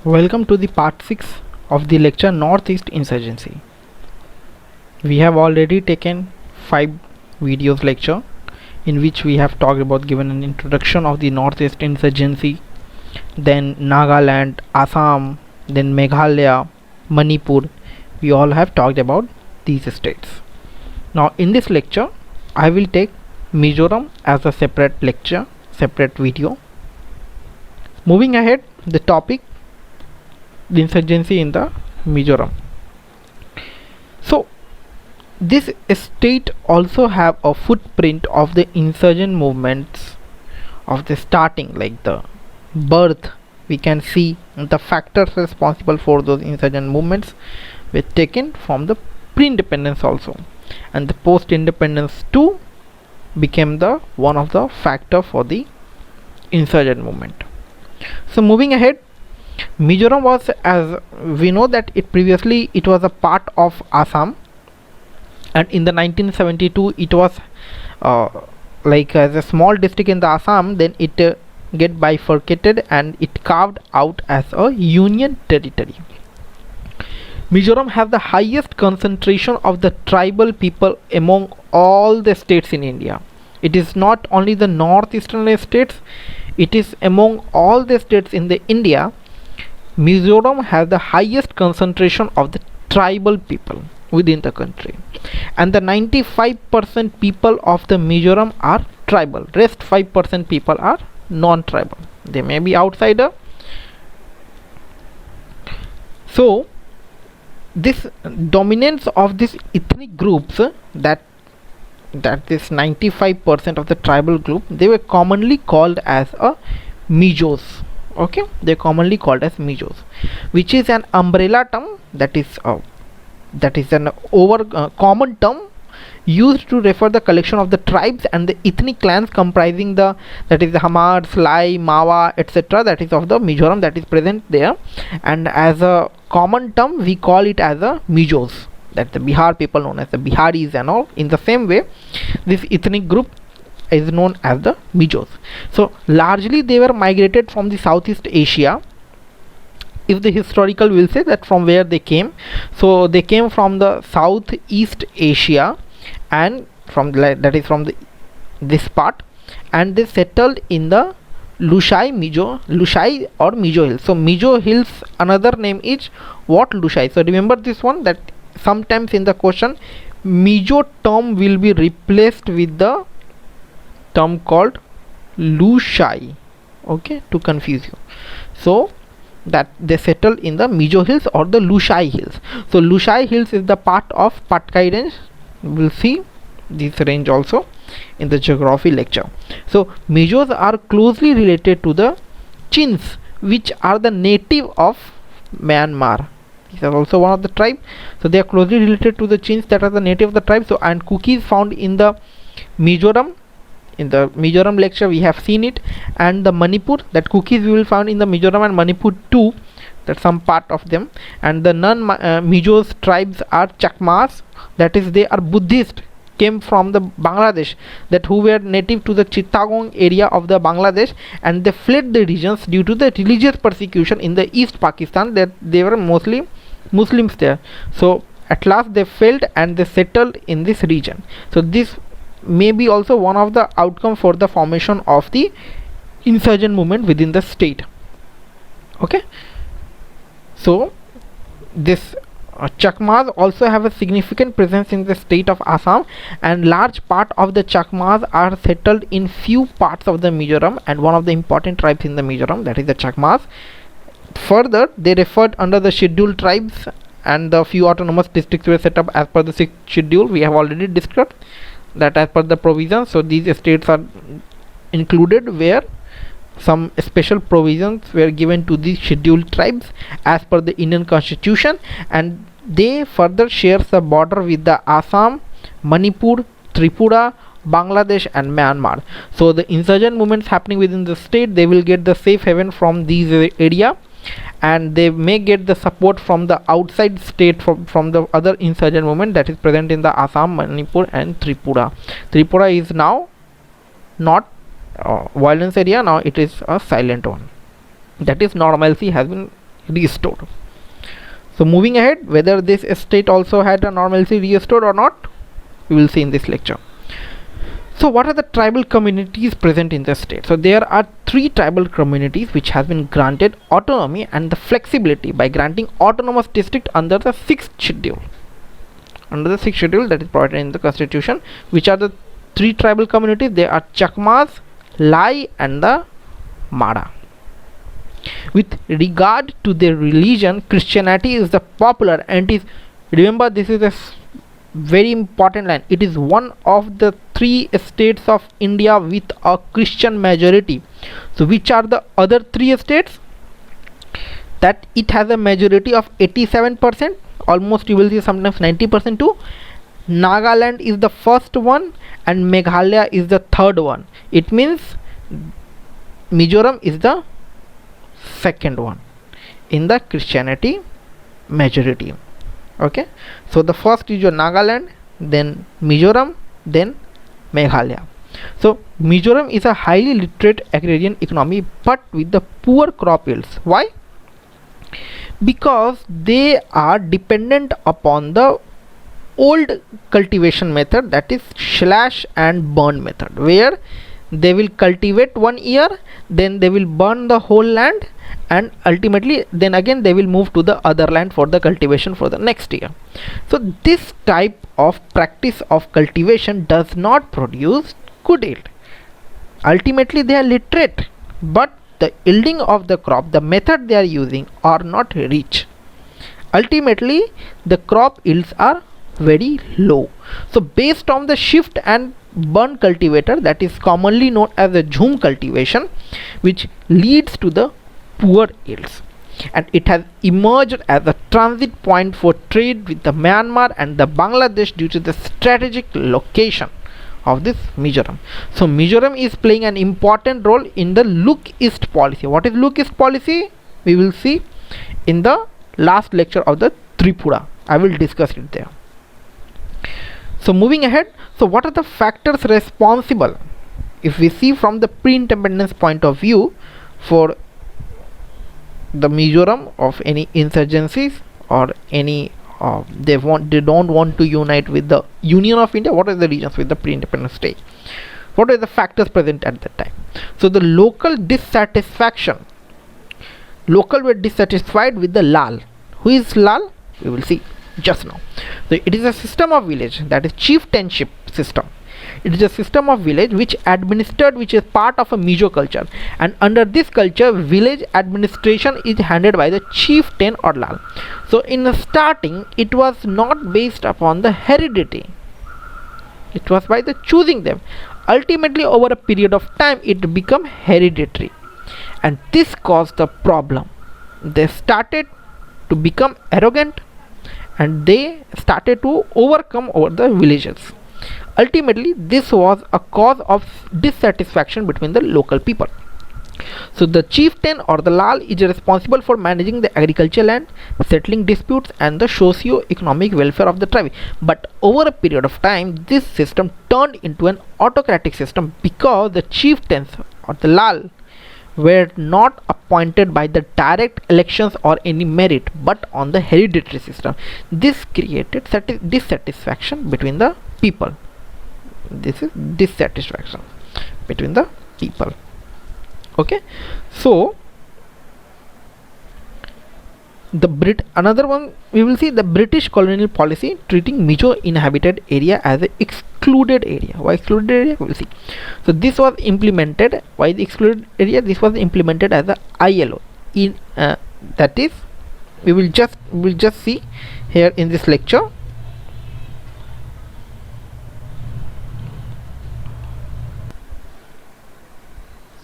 Welcome to the part 6 of the lecture Northeast Insurgency. We have already taken 5 videos lecture in which we have talked about given an introduction of the Northeast Insurgency, then Nagaland, Assam, then Meghalaya, Manipur. We all have talked about these states. Now in this lecture I will take Mizoram as a separate lecture, separate video. Moving ahead, the topic, the insurgency in the Mizoram. So this state also have a footprint of the insurgent movements of the starting, like the birth. We can see the factors responsible for those insurgent movements were taken from the pre-independence also, and the post-independence too became the one of the factor for the insurgent movement. So moving ahead, Mizoram was, as we know, that it previously it was a part of Assam, and in the 1972 it was like as a small district in the Assam. Then it get bifurcated and it carved out as a union territory. Mizoram has the highest concentration of the tribal people among all the states in India. It is not only the northeastern states, it is among all the states in the India. Mizoram has the highest concentration of the tribal people within the country, and the 95% people of the Mizoram are tribal. Rest 5% people are non-tribal. They may be outsider. So this dominance of these ethnic groups, that this 95% of the tribal group, they were commonly called as a Mizos. Okay, they are commonly called as Mizos, which is an umbrella term, that is an common term used to refer the collection of the tribes and the ethnic clans comprising the, that is the Hamar, Slai, Mawa, etc., that is of the Mizoram, that is present there, and as a common term we call it as a Mizos, that the Bihar people known as the Biharis and all. In the same way, this ethnic group is known as the Mizos. So largely they were migrated from the Southeast Asia, if the historical will say that from where they came. So they came from the Southeast Asia, and from that is from this part, and they settled in the Lushai or Mizo Hills. So Mizo Hills, another name is what? Lushai. So remember this one, that sometimes in the question Mizo term will be replaced with the term called Lushai, okay, to confuse you. So that they settled in the Mizo Hills or the Lushai Hills. So Lushai Hills is the part of Patkai range. We'll see this range also in the geography lecture. So Mizos are closely related to the Chins, which are the native of Myanmar. These are also one of the tribe. So they are closely related to the Chins, that are the native of the tribe. So and cookies found in the Mizoram. In the Mizoram lecture we have seen it, and the Manipur, that cookies we will find in the Mizoram and Manipur too, that some part of them. And the non-Mizos tribes are Chakmas, that is they are Buddhist, came from the Bangladesh, that who were native to the Chittagong area of the Bangladesh, and they fled the regions due to the religious persecution in the East Pakistan, that they were mostly Muslims there. So at last they failed and they settled in this region. So this may be also one of the outcome for the formation of the insurgent movement within the state. Okay, so this Chakmas also have a significant presence in the state of Assam, and large part of the Chakmas are settled in few parts of the Mizoram, and one of the important tribes in the Mizoram, that is the Chakmas. Further, they referred under the scheduled tribes, and the few autonomous districts were set up as per the 6th schedule. We have already discussed that as per the provisions. So these states are included where some special provisions were given to the scheduled tribes as per the Indian Constitution, and they further shares the border with the Assam, Manipur, Tripura, Bangladesh and Myanmar. So the insurgent movements happening within the state, they will get the safe haven from these area, and they may get the support from the outside state, from the other insurgent movement that is present in the Assam, Manipur and Tripura. Tripura is now not violence area, now it is a silent one. that is normalcy has been restored. So moving ahead, whether this state also had a normalcy restored or not, we will see in this lecture. So what are the tribal communities present in the state? So there are 3 tribal communities which has been granted autonomy and the flexibility by granting autonomous district under the 6th schedule. Under the 6th schedule that is provided in the constitution. Which are the 3 tribal communities? They are Chakmas, Lai and the Mara. With regard to their religion, Christianity is the popular, and is, remember, this is a very important line, it is one of the 3 states of India with a Christian majority. So which are the other 3 states? That it has a majority of 87%, almost you will see sometimes 90% too. Nagaland is the first one and Meghalaya is the third one. It means Mizoram is the second one in the Christianity majority. Okay, so the first is your Nagaland, then Mizoram, then Meghalaya. So Mizoram is a highly literate agrarian economy but with the poor crop yields. Why? Because they are dependent upon the old cultivation method, that is slash and burn method, where they will cultivate 1 year, then they will burn the whole land, and ultimately then again they will move to the other land for the cultivation for the next year. So this type of practice of cultivation does not produce good yield. Ultimately they are literate, but the yielding of the crop, the method they are using, are not rich. Ultimately the crop yields are very low. So based on the shift and burn cultivator, that is commonly known as the Jhum cultivation, which leads to the poor yields, and it has emerged as a transit point for trade with the Myanmar and the Bangladesh due to the strategic location of this Mizoram. So Mizoram is playing an important role in the Look East policy. What is Look East policy? We will see in the last lecture of the Tripura. I will discuss it there. So moving ahead, so what are the factors responsible, if we see from the pre-independence point of view, for the Mizoram of any insurgencies or any they don't want to unite with the Union of India? What are the reasons with the pre-independence stage? What are the factors present at that time? So the local dissatisfaction, local were dissatisfied with the Lal. Who is Lal? We will see just now. So it is a system of village, that is chieftainship system. It is a system of village which is part of a Mizo culture, and under this culture village administration is handled by the chieftain or Lal. So in the starting it was not based upon the heredity, it was by the choosing them. Ultimately over a period of time it became hereditary, and this caused the problem. They started to become arrogant and they started to overcome over the villages. Ultimately this was a cause of dissatisfaction between the local people. So the chieftain or the Lal is responsible for managing the agricultural land, settling disputes and the socio-economic welfare of the tribe. But over a period of time this system turned into an autocratic system because the chieftains or the Lal were not appointed by the direct elections or any merit but on the hereditary system. This created dissatisfaction between the people. This is dissatisfaction between the people. Okay, so the another one we will see, the British colonial policy treating Mizo inhabited area as an excluded area. Why excluded area? We will see. So this was implemented. Why the excluded area? This was implemented as a ILO. In that is, we will just see here in this lecture.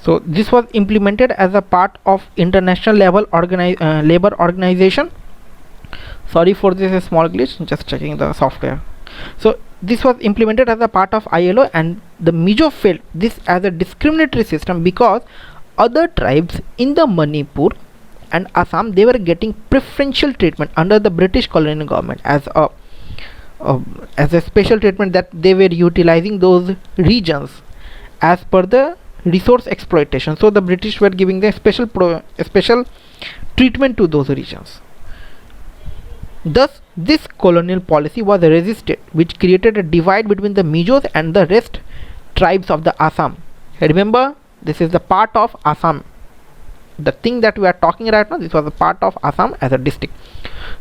So this was implemented as a part of international level labor organization. Sorry for this small glitch, just checking the software. So this was implemented as a part of ILO, and the Mizo felt this as a discriminatory system because other tribes in the Manipur and Assam, they were getting preferential treatment under the British colonial government as a special treatment, that they were utilizing those regions as per the resource exploitation. So the British were giving the special treatment to those regions. Thus, this colonial policy was resisted, which created a divide between the Mizos and the rest tribes of the Assam. Remember, this is the part of Assam. The thing that we are talking right now, this was a part of Assam as a district.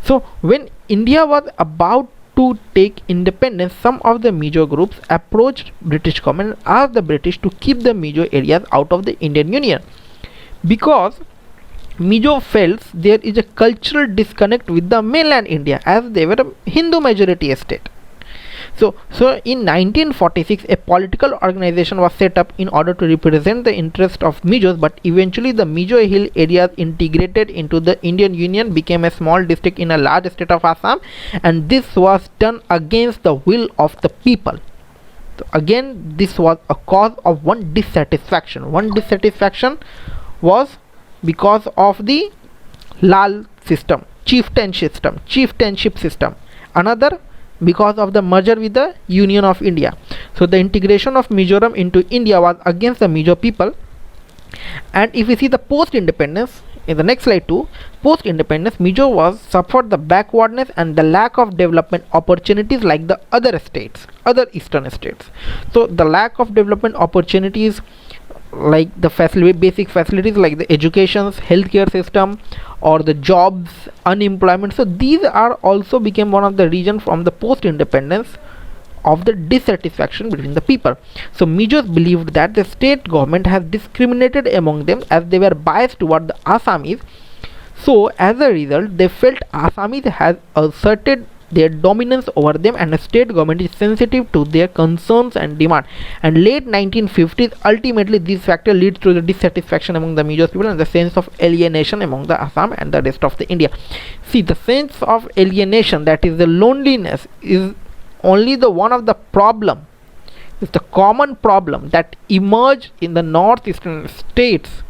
So when India was about to take independence, some of the Mizo groups approached British government and asked the British to keep the Mizo areas out of the Indian Union, because Mizo felt there is a cultural disconnect with the mainland India, as they were a Hindu majority state. So in 1946, a political organization was set up in order to represent the interest of Mizos, but eventually the Mizo hill areas integrated into the Indian Union became a small district in a large state of Assam, and this was done against the will of the people. So again, this was a cause of one dissatisfaction. One dissatisfaction was because of the Lal system, chieftainship system. Another because of the merger with the Union of India. So the integration of Mizoram into India was against the Mizo people. And if we see the post-independence, in the next slide too, post-independence, Mizo was suffered the backwardness and the lack of development opportunities like the other states, other eastern states. So the lack of development opportunities like the basic facilities like the education, healthcare system, or the jobs, unemployment. So these are also became one of the reasons from the post-independence of the dissatisfaction between the people. So Mizos believed that the state government has discriminated among them as they were biased toward the Assamese. So as a result, they felt Assamese has asserted their dominance over them, and the state government is sensitive to their concerns and demand. And late 1950s, ultimately this factor leads to the dissatisfaction among the Mizo people and the sense of alienation among the Assam and the rest of the India. See, the sense of alienation, that is the loneliness, is only the one of the problem. It's the common problem that emerged in the northeastern states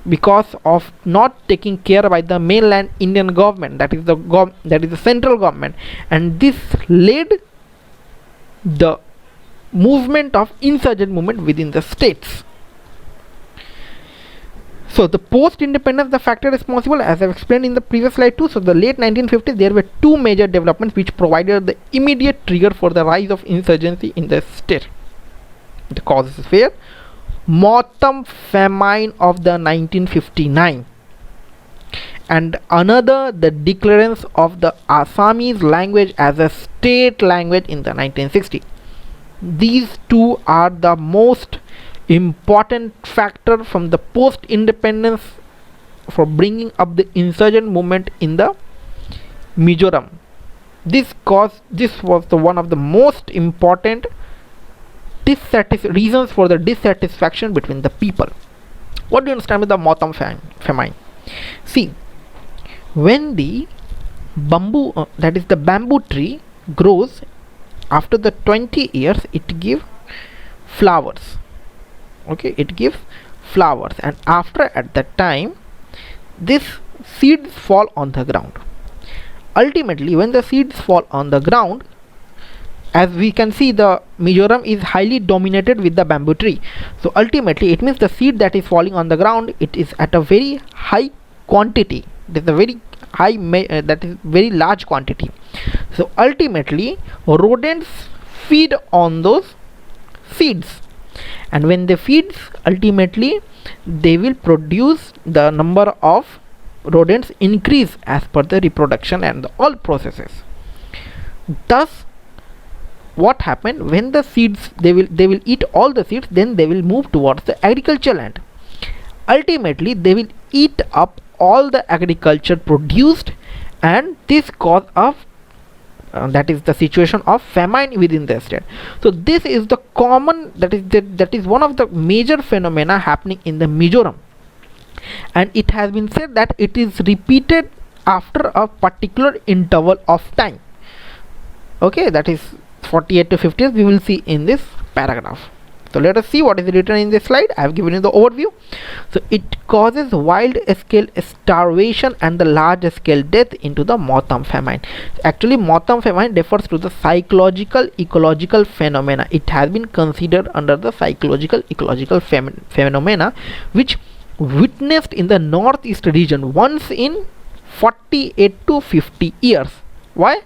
because of not taking care by the mainland Indian government, that is the central government, and this led the movement of insurgent movement within the states. So the post-independence, the factor responsible, as I've explained in the previous slide too. So the late 1950s, there were two major developments which provided the immediate trigger for the rise of insurgency in the state. The causes were Motam famine of the 1959, and another the declarance of the Assamese language as a state language in the 1960. These two are the most important factor from the post-independence for bringing up the insurgent movement in the Mizoram. This was the one of the most important reasons for the dissatisfaction between the people. What do you understand with the Motam famine? See, when the bamboo, that is the bamboo tree, grows, after the 20 years it gives flowers. Okay, it gives flowers, and after at that time these seeds fall on the ground. Ultimately, when the seeds fall on the ground, as we can see, the Mizoram is highly dominated with the bamboo tree. So ultimately it means the seed that is falling on the ground, it is at a very high quantity. It is a very high that is very large quantity. So ultimately rodents feed on those seeds, and when they feed, ultimately they will produce, the number of rodents increase as per the reproduction and all processes. Thus what happened, when the seeds, they will eat all the seeds, then they will move towards the agriculture land. Ultimately they will eat up all the agriculture produced, and this cause of that is the situation of famine within the state. So this is the common, that is one of the major phenomena happening in the Mizoram, and it has been said that it is repeated after a particular interval of time. Okay, that is 48 to 50 years, we will see in this paragraph. So let us see what is written in this slide. I have given you the overview. So it causes wild scale starvation and the large scale death into the Motam famine. Actually, Motam famine refers to the psychological ecological phenomena. It has been considered under the psychological ecological phenomena which witnessed in the northeast region once in 48 to 50 years. Why?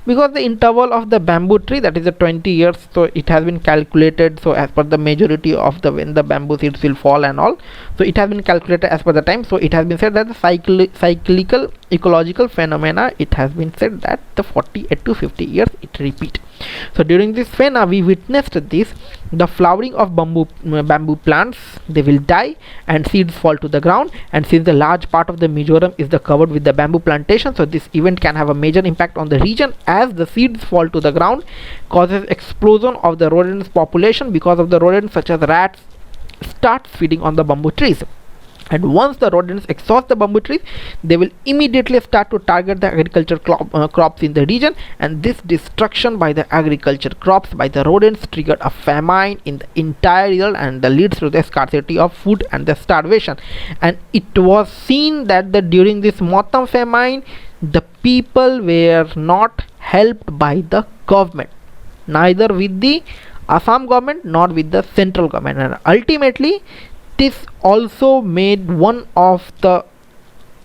Because the interval of the bamboo tree, that is a 20 years, so it has been calculated, so as per the majority of the when the bamboo seeds will fall and all, so it has been calculated as per the time. So it has been said that the cyclical ecological phenomena, it has been said that the 48 to 50 years it repeat. So during this phenomena we witnessed this, the flowering of bamboo plants, they will die and seeds fall to the ground, and since the large part of the Mizoram is covered with the bamboo plantation, so this event can have a major impact on the region as the seeds fall to the ground, causes explosion of the rodents population because of the rodents such as rats starts feeding on the bamboo trees. And once the rodents exhaust the bamboo trees, they will immediately start to target the agriculture crops in the region, and this destruction by the agriculture crops by the rodents triggered a famine in the entire region, and leads to the scarcity of food and the starvation. And it was seen that during this Motam famine, the people were not helped by the government, neither with the Assam government nor with the central government, and ultimately this also made one of the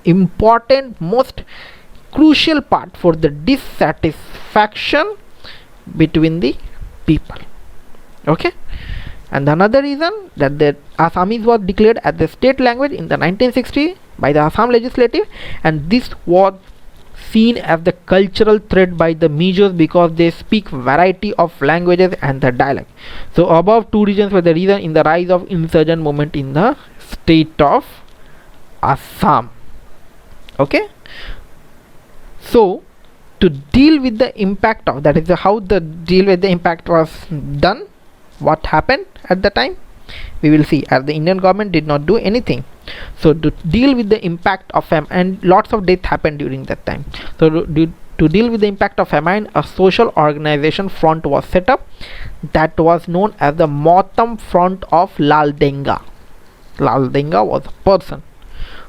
important, most crucial part for the dissatisfaction between the people. Okay, and another reason that the Assamese was declared as the state language in the 1960 by the Assam legislative, and this was seen as the cultural threat by the Mizos because they speak variety of languages and the dialect. So above two regions were the reason in the rise of insurgent movement in the state of Assam. Okay, so to deal with the impact of, that is how the deal with the impact was done, what happened at the time we will see, as the Indian government did not do anything. So to deal with the impact of famine, and lots of death happened during that time, so to deal with the impact of famine, a social organization front was set up that was known as the Motam Front of Lal Denga. Lal Denga was a person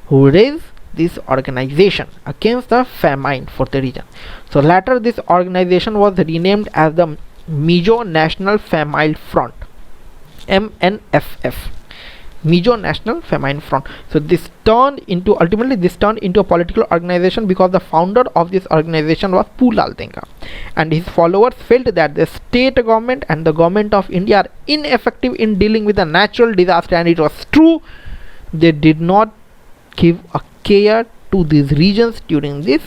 who raised this organization against the famine for the region. So later this organization was renamed as the Mizo National Famine Front, MNFF, Mizo National Famine Front. So this turned into a political organization because the founder of this organization was Lal Denga, and his followers felt that the state government and the government of India are ineffective in dealing with a natural disaster, and it was true. They did not give a care to these regions during this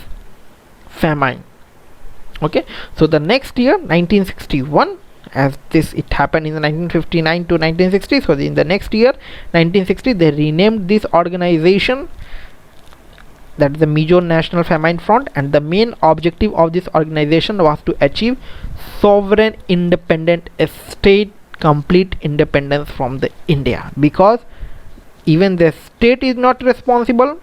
famine. Okay, so the next year 1961, as this it happened in the 1959 to 1960, so in the next year 1960 they renamed this organization, that is the Mizo National Famine Front, and the main objective of this organization was to achieve sovereign independent state, complete independence from the India, because even the state is not responsible,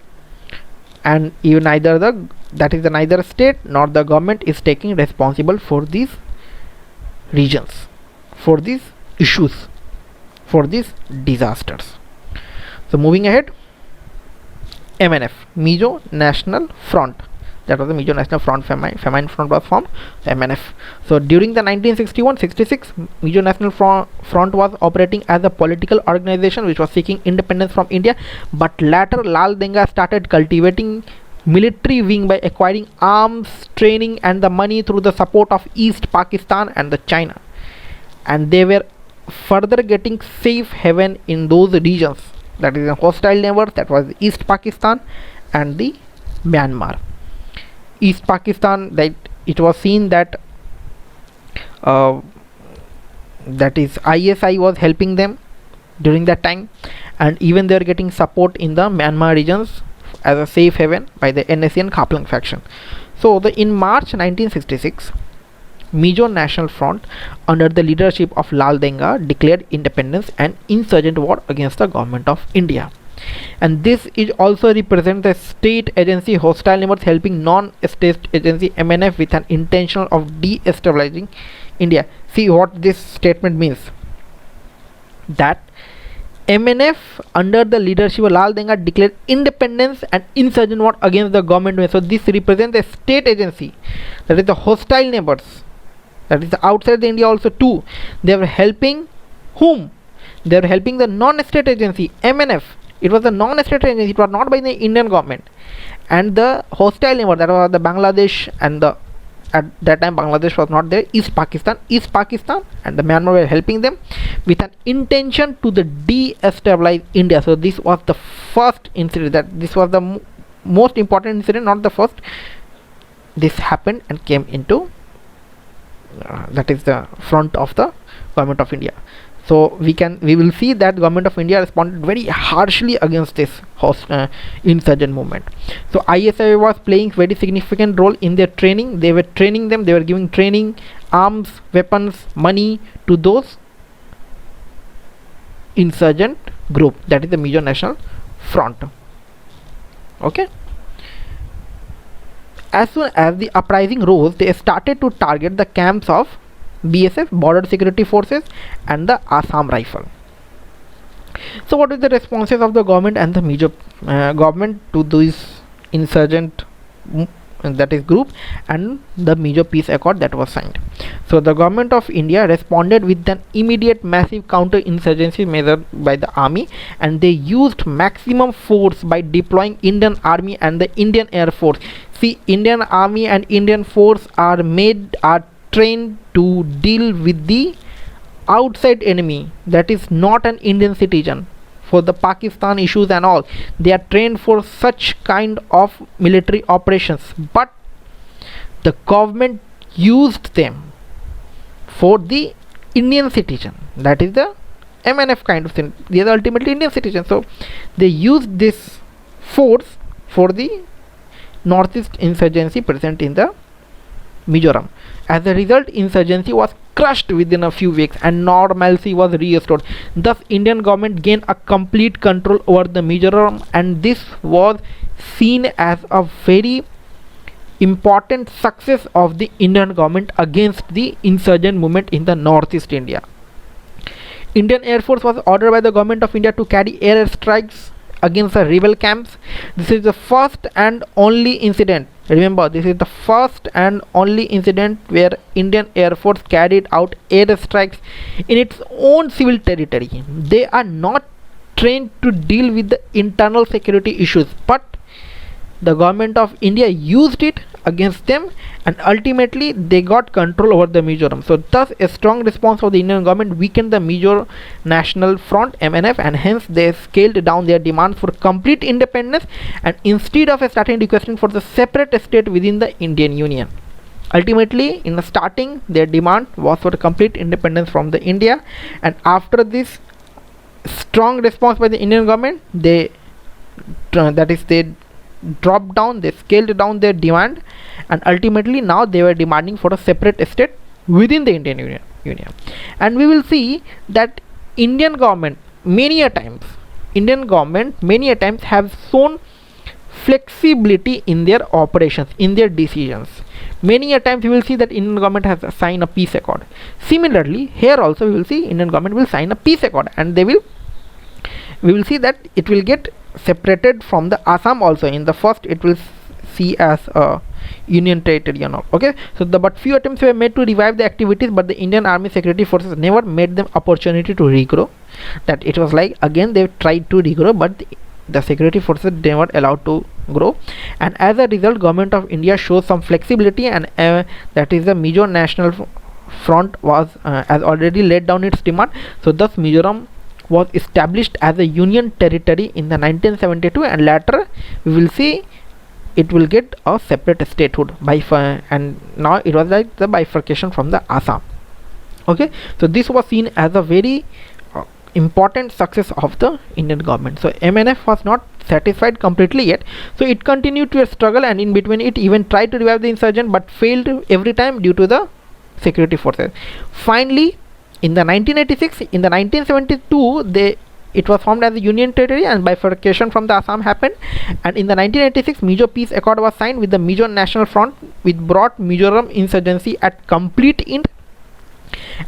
and even neither state nor the government is taking responsible for these regions, for these issues, for these disasters. So moving ahead, MNF, Mizo National Front, that was the Mizo National Front, famine front was formed, MNF. So during the 1961-66, Mizo National Front was operating as a political organization which was seeking independence from India, but later Lal Denga started cultivating military wing by acquiring arms, training and the money through the support of East Pakistan and the China, and they were further getting safe haven in those regions, that is a hostile neighbors, that was East Pakistan and the Myanmar. East Pakistan, that it was seen that that is ISI was helping them during that time, and even they are getting support in the Myanmar regions as a safe haven by the NSC and Khaplang faction. So in March 1966, Mizo National Front under the leadership of Lal Denga declared independence and insurgent war against the government of India, and this is also represent the state agency hostile neighbors helping non-state agency MNF with an intention of destabilizing India. See what this statement means. that MNF under the leadership of Lal Denga declared independence and insurgent war against the government. So this represents a state agency, that is the hostile neighbors, that is outside the India also too. They were helping whom? They were helping the non-state agency MNF. It was a non-state agency, it was not by the Indian government. And the hostile neighbor, that was the Bangladesh, and the at that time Bangladesh was not there, East Pakistan and the Myanmar were helping them with an intention to the destabilize India. So this was the first incident, that this was the most important incident, not the first. This happened and came into that is the front of the government of India. So we will see that government of India responded very harshly against this insurgent movement. So ISI was playing very significant role in their training. They were training them, they were giving training, arms, weapons, money to those insurgent group, that is the Mizo National Front. Okay. As soon as the uprising rose, they started to target the camps of BSF, Border Security Forces, and the Assam Rifle. So what is the responses of the government and the Mizo government to this insurgent that is group and the Mizo Peace Accord that was signed? So the government of India responded with an immediate massive counter-insurgency measure by the army, and they used maximum force by deploying Indian Army and the Indian Air Force. See, Indian Army and Indian Force are trained to deal with the outside enemy that is not an Indian citizen. For the Pakistan issues and all, they are trained for such kind of military operations, but the government used them for the Indian citizen, that is the MNF kind of thing. They are ultimately Indian citizens, so they used this force for the northeast insurgency present in the Mizoram. As a result, insurgency was crushed within a few weeks and normalcy was restored. Thus, Indian government gained a complete control over the Mizoram, and this was seen as a very important success of the Indian government against the insurgent movement in the northeast India. Indian Air Force was ordered by the government of India to carry air strikes against the rebel camps. This is the first and only incident. Remember, this is the first and only incident where Indian Air Force carried out air strikes in its own civil territory. They are not trained to deal with the internal security issues, but the government of India used it against them, and ultimately they got control over the Mizoram. So thus a strong response of the Indian government weakened the Mizo National Front MNF, and hence they scaled down their demand for complete independence, and instead of starting requesting for the separate state within the Indian Union. Ultimately, in the starting, their demand was for complete independence from the India, and after this strong response by the Indian government, they dropped down, they scaled down their demand, and ultimately now they were demanding for a separate state within the Indian Union. And we will see that Indian government many a times have shown flexibility in their operations, in their decisions. Many a times we will see that Indian government has signed a peace accord. Similarly, here also we will see Indian government will sign a peace accord, and we will see that it will get separated from the Assam also. In the first, it will see as a union territory and all. Okay, so but few attempts were made to revive the activities, but the Indian Army Security Forces never made them opportunity to regrow. That it was like again they tried to regrow, but the security forces never allowed to grow, and as a result, government of India shows some flexibility, and that is the Mizo National Front was has already laid down its demand. So thus Mizoram was established as a union territory in the 1972, and later we will see it will get a separate statehood and now it was like the bifurcation from the Assam. Okay, so this was seen as a very important success of the Indian government. So MNF was not satisfied completely yet, so it continued to struggle, and in between it even tried to revive the insurgent but failed every time due to the security forces. Finally, in the 1986, in the 1972, it was formed as a union territory, and bifurcation from the Assam happened, and in the 1986 Mizo Peace Accord was signed with the Mizo National Front, which brought Mizoram insurgency at complete end,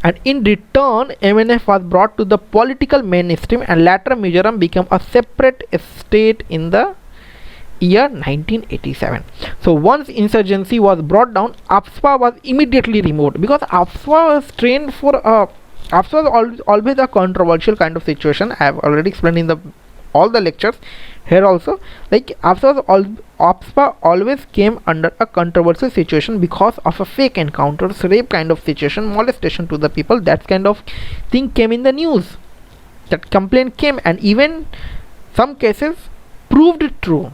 and in return MNF was brought to the political mainstream, and later Mizoram became a separate state in the year 1987. So once insurgency was brought down, AFSPA was immediately removed, because AFSPA was trained for AFSPA was always a controversial kind of situation. I have already explained in the all the lectures. Here also, like AFSPA always came under a controversial situation because of a fake encounters, rape kind of situation, molestation to the people. That kind of thing came in the news. That complaint came, and even some cases proved it true.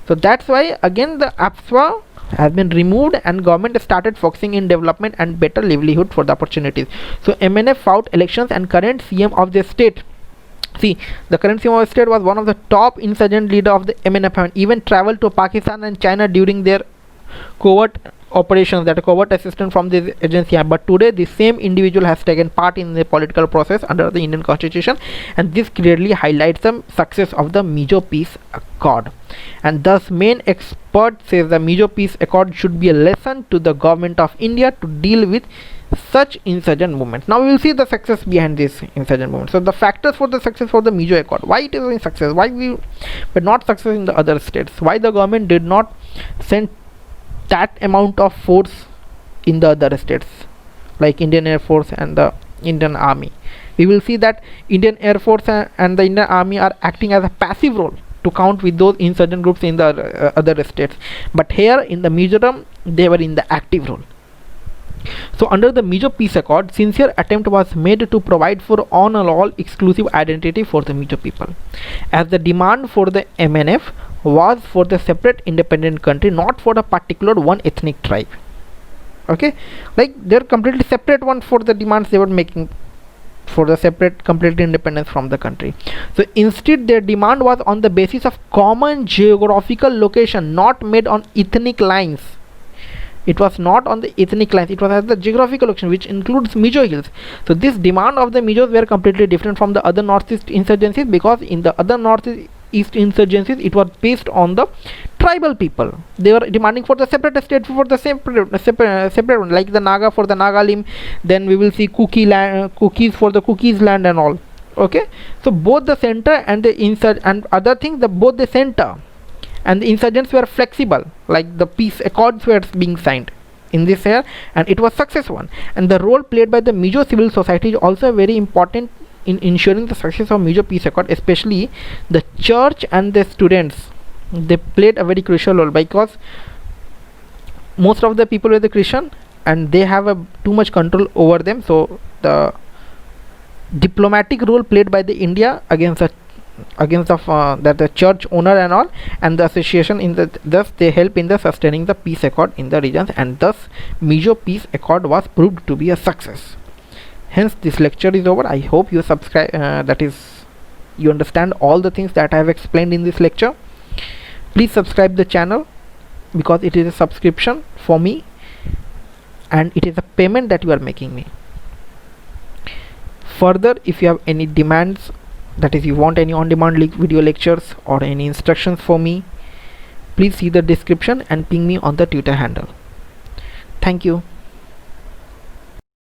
So that's why again the AFSPA has been removed, and government started focusing in development and better livelihood for the opportunities. So MNF fought elections, and current CM of the state, see, the current CM of the state was one of the top insurgent leader of the MNF, and even traveled to Pakistan and China during their covert operations, that covert assistance from this agency. But today the same individual has taken part in the political process under the Indian Constitution, and this clearly highlights the success of the Mizo Peace Accord. And thus main expert says the Mizo Peace Accord should be a lesson to the government of India to deal with such insurgent movements. Now we will see the success behind this insurgent movement. So the factors for the success for the Mizo Accord, why it is a success, why we but not success in the other states, why the government did not send that amount of force in the other states like Indian Air Force and the Indian Army. We will see that Indian Air Force and the Indian Army are acting as a passive role to count with those insurgent groups in the other states, but here in the Mizoram they were in the active role. So under the Mizo Peace Accord, sincere attempt was made to provide for on and all exclusive identity for the Mizo people, as the demand for the MNF was for the separate independent country, not for a particular one ethnic tribe. Okay, like they're completely separate one for the demands they were making for the separate complete independence from the country. So instead their demand was on the basis of common geographical location, not made on ethnic lines. It was not on the ethnic lines, it was at the geographical location, which includes Mizo Hills. So this demand of the Mizos were completely different from the other northeast insurgencies, because in the other northeast insurgencies it was based on the tribal people. They were demanding for the separate state for the separate one, like the Naga for the Nagalim, then we will see cookies for the cookies land and all. Okay, so both the center and the and other things, both the center and the insurgents were flexible, like the peace accords were being signed in this year, and it was success one. And the role played by the Mizo civil society is also very important in ensuring the success of Mizo Peace Accord, especially the church and the students. They played a very crucial role, because most of the people were the Christian and they have a too much control over them. So the diplomatic role played by the India against the church owner and all, and the association in the, thus they help in the sustaining the peace accord in the regions, and thus Mizo Peace Accord was proved to be a success. Hence this lecture is over. I hope you subscribe, that is, you understand all the things that I have explained in this lecture. Please subscribe the channel, because it is a subscription for me and it is a payment that you are making me. Further, if you have any demands, that is, you want any on-demand video lectures or any instructions for me, please see the description and ping me on the Twitter handle. Thank you.